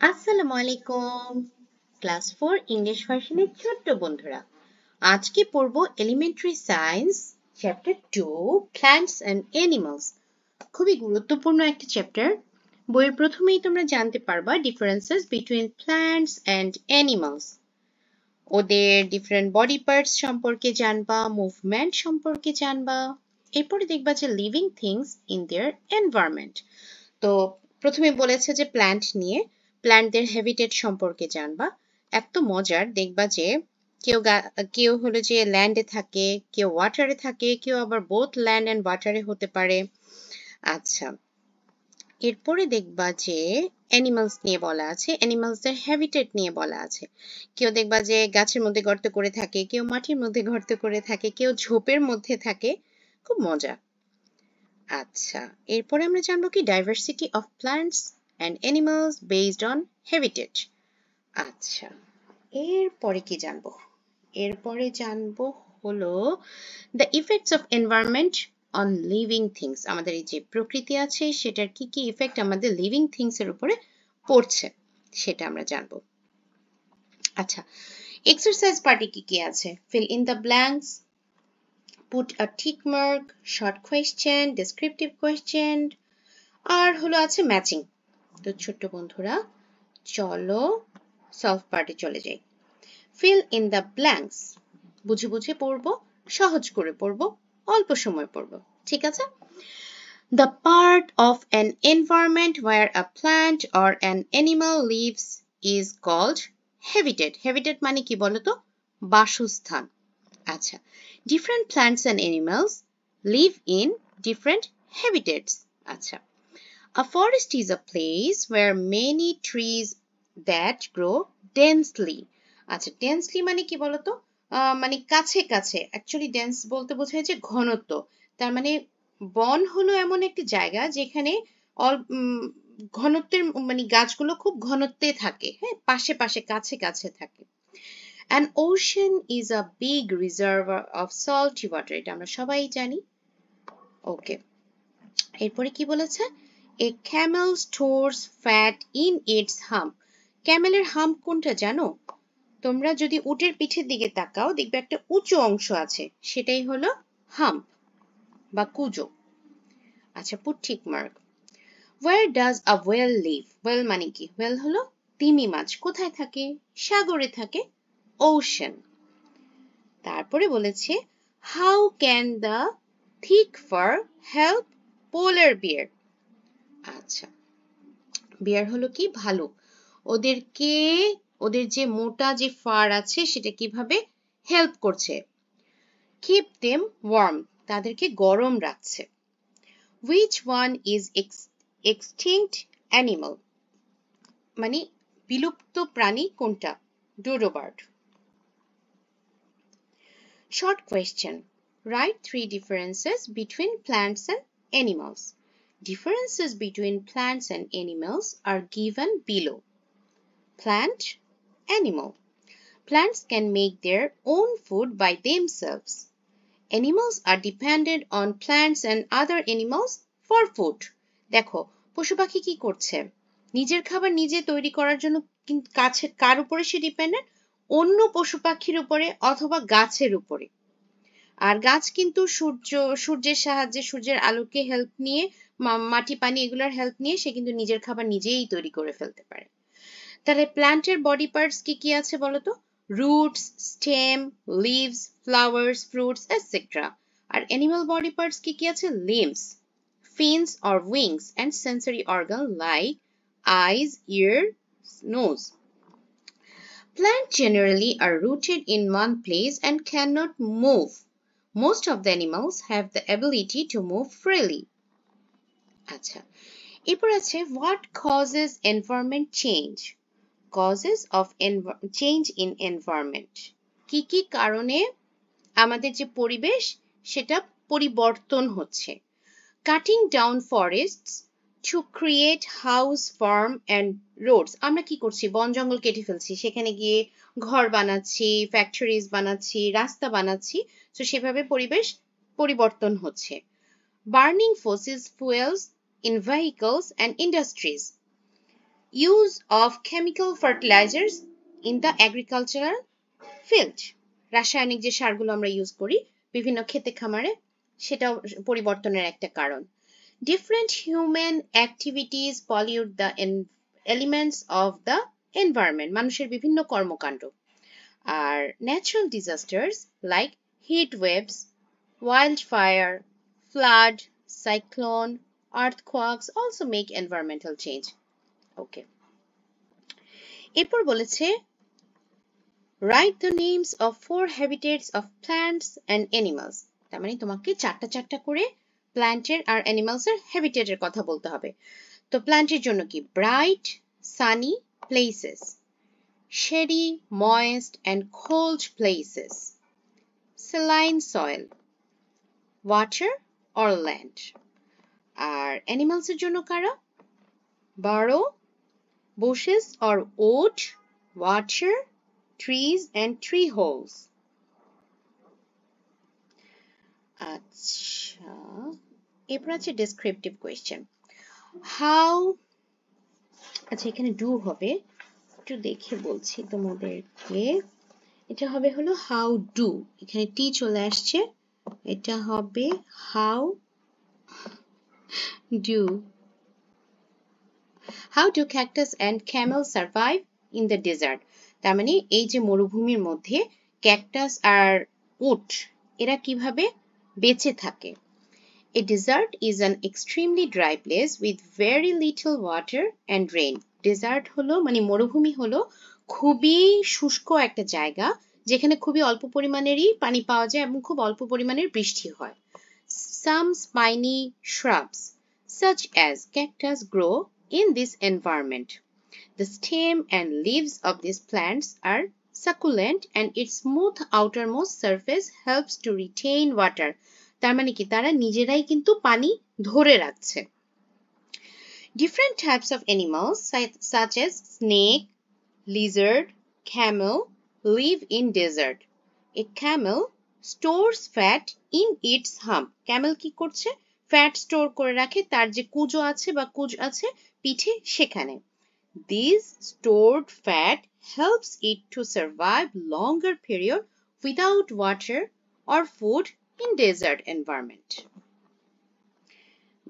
আসসালামু আলাইকুম class 4 English ভার্সনের ছোট্ট বন্ধুরা আজকে পড়ব elementary science chapter 2 plants and animals খুবই গুরুত্বপূর্ণ একটা চ্যাপ্টার বইয়ের প্রথমেই তোমরা জানতে পারবা differences between plants and animals ওদের ডিফারেন্ট বডি পার্টস সম্পর্কে জানবা মুভমেন্ট সম্পর্কে জানবা এরপরে দেখবা যে living things in their environment তো প্রথমে বলেছে যে প্ল্যান্ট নিয়ে প্ল্যান্টদের হ্যাবিটেট সম্পর্কে জানবা এত মজার দেখবা যে কেউ হলো যে ল্যান্ডে থাকে কেউ ওয়াটারে থাকে কেউ আবার বোথ ল্যান্ড এন্ড ওয়াটারে হতে পারে আচ্ছা এরপরে দেখবা যে অ্যানিমালস নিয়ে বলা আছে অ্যানিমালসদের হ্যাবিটেট নিয়ে বলা আছে কেউ দেখবা যে গাছের মধ্যে গর্ত করে থাকে কেউ মাটির মধ্যে গর্ত করে থাকে কেউ ঝোপের মধ্যে থাকে খুব মজা আচ্ছা এরপরে আমরা জানবো কি diversity of plants and animals based on habitat আচ্ছা এরপরে কি জানবো এরপরে জানবো হলো the effects of environment on living things আমাদের এই যে প্রকৃতি আছে সেটার কি কি ইফেক্ট আমাদের লিভিং থিংস এর উপরে পড়ছে সেটা আমরা জানবো আচ্ছা এক্সারসাইজ পার্টি কি কি আছে fill in the blanks put a tick mark short question descriptive question আর হলো আছে ম্যাচিং তো ছোট্ট বন্ধুরা চলো সলভ পার্টে চলে যাই fill in the blanks বুঝে বুঝে পড়বো সহজ করে পড়বো অল্প সময় পড়বো ঠিক আছে the part of an environment where a plant or an animal lives is called habitat habitat মানে কি বলো তো বাসস্থান আচ্ছা different plants and animals live in different habitats আচ্ছা a forest is a place where many trees that grow densely আচ্ছা densely মানে কি বলতো মানে কাছে কাছে অ্যাকচুয়ালি ডেন্স বলতে বোঝায় যে ঘনত্ব তার মানে বন হলো এমন একটি জায়গা যেখানে ঘনত্বের মানে গাছগুলো খুব ঘনত্বে থাকে হ্যাঁ পাশে পাশে কাছে কাছে থাকে an ocean is a big reservoir of salty water এটা আমরা সবাই জানি ওকে এরপরে কি বলেছে a camel stores fat in its hump ক্যামেলের হাম্প কোনটা জানো তোমরা যদি উটের পিঠের দিকে তাকাও দেখবে একটা উঁচু অংশ আছে সেটাই হলো হাম্প বা কুজো আচ্ছা put tick mark where does a whale live whale মানে কি whale হলো তিমি মাছ কোথায় থাকে সাগরে থাকে ocean তারপরে বলেছে how can the thick fur help polar bear আচ্ছা বিয়ার হলো কি ভালুক ওদের যে মোটা যে ফার আছে সেটা কিভাবে হেল্প করছে keep them warm তাদেরকে গরম রাখছে which one is extinct animal মানে বিলুপ্ত প্রাণী কোনটা dodo bird short question write 3 differences between plants and animals differences between plants and animals are given below plant animal plants can make their own food by themselves animals are dependent on plants and other animals for food দেখো পশু পাখি কি করছে নিজের খাবার নিজে তৈরি করার জন্য কাছে কার উপরে সে ডিপেন্ডেন্ট অন্য পশু পাখির উপরে অথবা গাছের উপরে আর গাছ কিন্তু সূর্যের সাহায্যে সূর্যের আলোকে হেল্প নিয়ে মাটি পানি এগুলোর হেল্প নিয়ে সে কিন্তু নিজের খাবার নিজেই তৈরি করে ফেলতে পারে তাহলে প্ল্যান্টের বডি পার্টস কি কি আছে বলো তো roots stem leaves flowers fruits etc আর animal body parts কি কি আছে limbs fins or wings and sensory organ like eyes ears nose plants generally are rooted in one place and cannot move most of the animals have the ability to move freely আচ্ছা এরপর আছে what causes environment change causes of change in environment কি কি কারণে আমাদের যে পরিবেশ সেটা পরিবর্তন হচ্ছে cutting down forests to create house farm and roads আমরা কি করছি বন জঙ্গল কেটে ফেলছি সেখানে গিয়ে ঘর বানাচ্ছি ফ্যাক্টরিজ বানাচ্ছি রাস্তা বানাচ্ছি তো সেভাবে পরিবেশ পরিবর্তন হচ্ছে burning fossil fuels in vehicles and industries use of chemical fertilizers in the agricultural field. রাসায়নিক যে সারগুলো আমরা ইউজ করি বিভিন্ন ক্ষেতে খামারে, সেটাও পরিবর্তনের একটা কারণ। Different human activities pollute the elements of the environment. মানুষের বিভিন্ন কর্মকাণ্ড। আর natural disasters like heat waves, wildfire, flood, cyclone, earthquakes also make environmental change. Okay. এরপর বলেছে write the names of 4 habitats of plants and animals. তার মানে তোমাকে চারটা করে প্ল্যান্টের আর অ্যানিমালসের হ্যাবিটেটের কথা বলতে হবে। তো প্ল্যান্টের জন্য কি? Bright Sunny places, shady, moist and cold places, saline soil, water or land. আর অ্যানিমালসের জন্য কারা? burrow, bushes or wood, water, trees and tree holes. আচ্ছা, এরপর আছে ডেসক্রিপটিভ কোয়েশ্চেন। হাউ, আচ্ছা এখানে ডু হবে, একটু দেখে বলছি তোমাদেরকে। এটা হবে হলো হাউ ডু, এখানে টি চলে আসছে, এটা হবে how do. How do cactus and camel survive in the desert. তার মানে এই যে মরুভূমির মধ্যে ক্যাকটাস আর উট এরা কিভাবে বেঁচে থাকে। A desert is an extremely dry place with very little water and rain. Desert হলো মানে মরুভূমি হলো খুবই শুষ্ক একটা জায়গা যেখানে খুবই অল্প পরিমাণেরই পানি পাওয়া যায় এবং খুব অল্প পরিমাণের বৃষ্টি হয়। Some spiny shrubs such as cactus grow in this environment. The stem and leaves of these plants are succulent and its smooth outermost surface helps to retain water. তার মানে কি তারা নিজেরাই কিন্তু পানি ধরে রাখছে। Different types of animals such as snake, lizard, camel live in desert. A camel stores fat in its hump. Camel কি করছে? ফ্যাট স্টোর করে রাখে তার যে কুজো আছে বা কুজ আছে পিঠে সেখানে। This stored fat helps it to survive longer period without water or food in desert environment.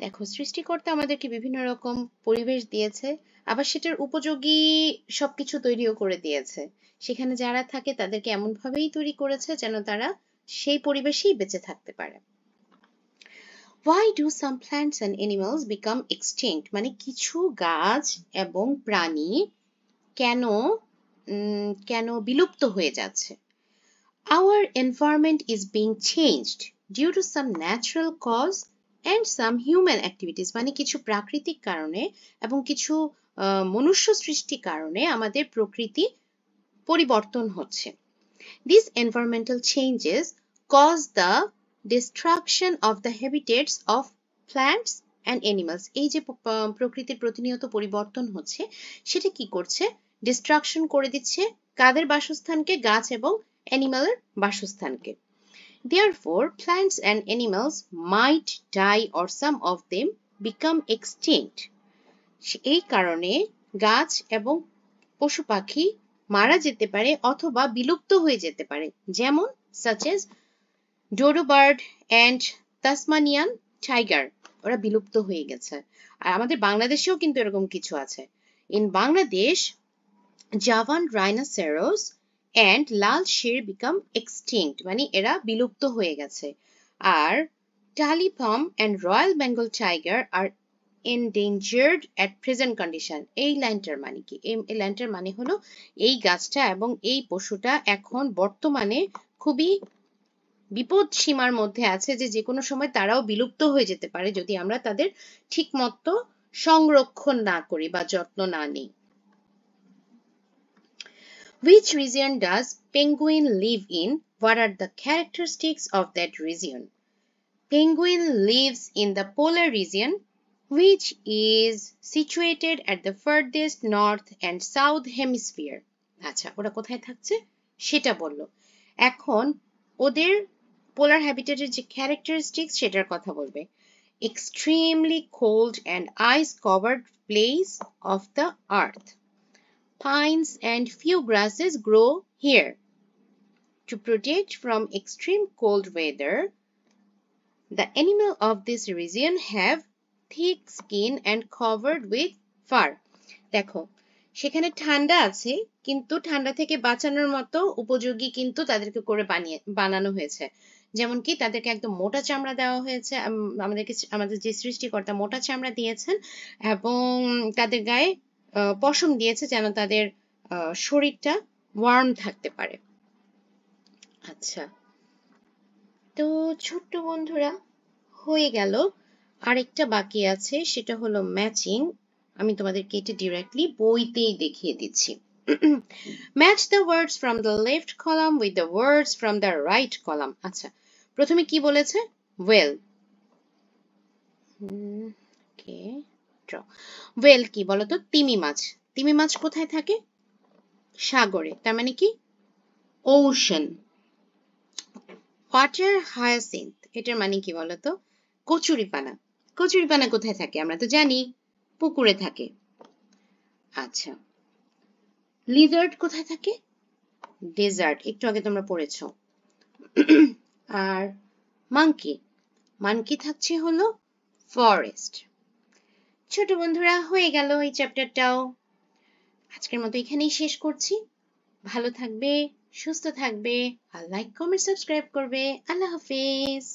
দেখো সৃষ্টিকর্তা আমাদেরকে বিভিন্ন রকম পরিবেশ দিয়েছে, আবার সেটার উপযোগী সবকিছু তৈরিও করে দিয়েছে। সেখানে যারা থাকে তাদেরকে এমন ভাবেই তৈরি করেছে যেন তারা সেই পরিবেশেই বেঁচে থাকতে পারে। Why do some plants and animals become extinct? মানে কিছু গাছ এবং প্রাণী কেন বিলুপ্ত হয়ে যাচ্ছে? Our environment is being changed due to some natural cause and some human activities. মানে কিছু প্রাকৃতিক কারণে এবং কিছু মনুষ্য সৃষ্টি কারণে আমাদের প্রকৃতি পরিবর্তন হচ্ছে। These environmental changes cause the destruction of the habitats of plants and animals. এই যে প্রকৃতির প্রতিনিয়ত পরিবর্তন হচ্ছে সেটা কি করছে? ডিস্ট্রাকশন করে দিচ্ছে কাদের বাসস্থানকে? গাছ এবং অ্যানিমালের বাসস্থানকে। Therefore, plants and animals might die or some of them become extinct. এই কারণে গাছ এবং পশু পাখি মারা যেতে পারে অথবা বিলুপ্ত হয়ে যেতে পারে, যেমন such as dodo bird and Tasmanian tiger, ওরা বিলুপ্ত হয়ে গেছে। আর আমাদের বাংলাদেশেও কিন্তু এরকম কিছু আছে। In Bangladesh, Javan rhinoceros and Lal Sher become extinct, মানে এরা বিলুপ্ত হয়ে গেছে। আর Talipum and Royal Bengal tiger are endangered at present condition. এই লাইনটার মানে কি? এই লাইনটার মানে হলো এই গাছটা এবং এই পশুটা এখন বর্তমানে খুবই বিপদ সীমার মধ্যে আছে, যে কোনো সময় তারাও বিলুপ্ত হয়ে যেতে পারে যদি আমরা তাদের ঠিকমতো সংরক্ষণ না করি বা যত্ন না নিই। Which region does penguin live in? What are the characteristics of that region? Penguin lives in the polar region, which is situated at the furthest north and south hemisphere. আচ্ছা, ওরা কোথায় থাকছে সেটা বললো। এখন ওদের পোলার হ্যাবিটেটের যে ক্যারেক্টারিস্টিক্স সেটার কথা বলবে। extremely cold and ice-covered place of the earth. Pines and few grasses grow here. To protect from extreme cold weather, the animals of this region have thick skin and covered with fur. দেখো সেখানে ঠান্ডা আছে কিন্তু ঠান্ডা থেকে বাঁচানোর মতো উপযোগী কিন্তু তাদেরকে করে বানানো হয়েছে। যেমন কি তাদেরকে একদম মোটা চামড়া দেওয়া হয়েছে, আমাদের যে সৃষ্টিকর্তা মোটা চামড়া দিয়েছেন এবং তাদের গায়ে পশম দিয়েছে যেন তাদের শরীরটা ওয়ার্ম থাকতে পারে। আচ্ছা, তো ছোট্ট বন্ধুরা হয়ে গেল। আরেকটা বাকি আছে, সেটা হলো ম্যাচিং। আমি তোমাদেরকে এটা ডিরেক্টলি বইতেই দেখিয়ে দিচ্ছি। Match the words from the left column with the words from the right column. আচ্ছা, প্রথমে কি বলেছে? ওয়েল। ওয়েল কি বলতো? তিমি মাছ। তিমি মাছ কোথায় থাকে? সাগরে। তার মানে কি? ওশান। ওয়াটার হায়াসিন্থ, এটার মানে কি বলতো? কচুরিপানা। কচুরিপানা কোথায় থাকে? আমরা তো জানি পুকুরে থাকে। আচ্ছা, লিজার্ড কোথায় থাকে? ডেজার্ট, একটু আগে তোমরা পড়েছো। আর মাঙ্কি, মাঙ্কি থাকছে হলো ফরেস্ট। ছোট বন্ধুরা হয়ে গেল এই চ্যাপ্টারটাও। আজকের মতো এখানেই শেষ করছি। ভালো থাকবে, সুস্থ থাকবে, আর লাইক কমেন্ট সাবস্ক্রাইব করবে। আল্লাহ হাফেজ।